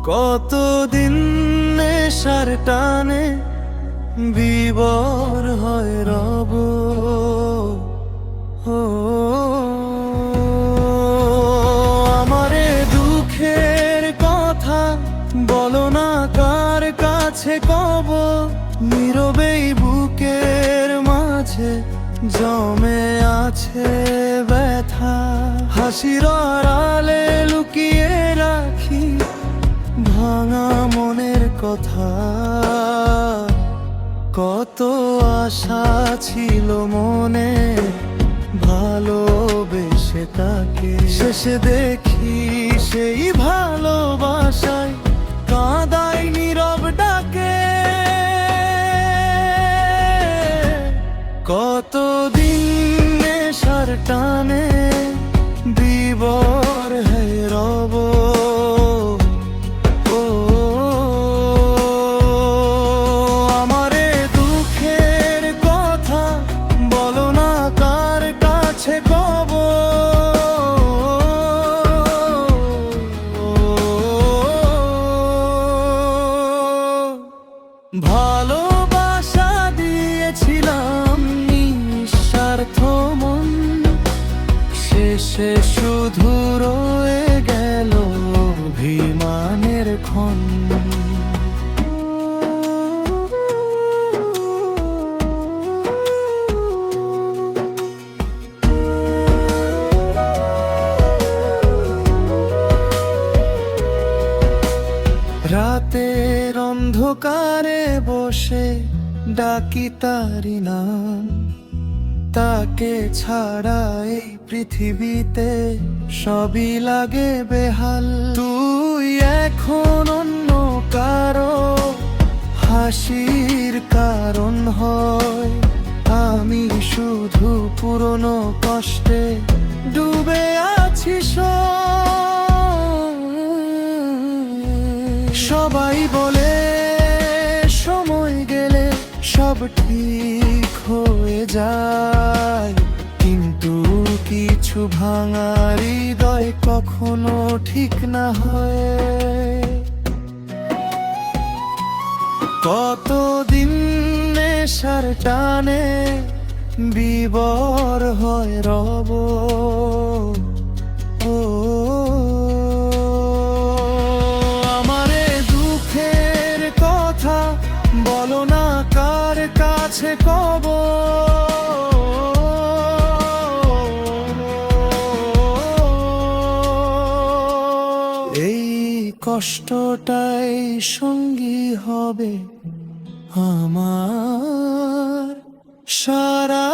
কতদিন নেশার টানে বিবর হয় রব। ও আমারে দুঃখের কথা বলো না কার কাছে কব, নীরবেই বুকের মাঝে জমে আছে ব্যথা। হাসির আড়ালে লুকিয়ে রাখি ভাঙা মনের কথা। কত আশা ছিল মনে ভালোবেসে তাকে, শেষে দেখি সেই ভালোবাসায় কাঁদাই নীরব ডাকে। কতদিন নেশার টানে বিবর হয়ে রব। আমারে দুঃখের কথা বলো না কার কাছে কব, ভালোবাসা দিয়েছিলাম নিঃস্বার্থ মন, শেষে শুধু রয়ে গেল অভিমানের ক্ষণ। রাতের অন্ধকারে বসে ডাকি তারি নাম, তাকে ছাড়া এই পৃথিবীতে সবই লাগে বেহাল। তুই এখন অন্য কারো হাসির কারণ হয়, আমি শুধু পুরনো কষ্টে ডুবে আছি। সবাই বলে সময় গেলে সব ঠিক হয়ে যায়, কিন্তু কিছু ভাঙা হৃদয় কখনো ঠিক না হয়। কতদিন নেশার টানে বিবর হয় রব। আমারে দুঃখের কথা বলো না কার কাছে কব, এই কষ্টটাই সঙ্গী হবে আমার সারা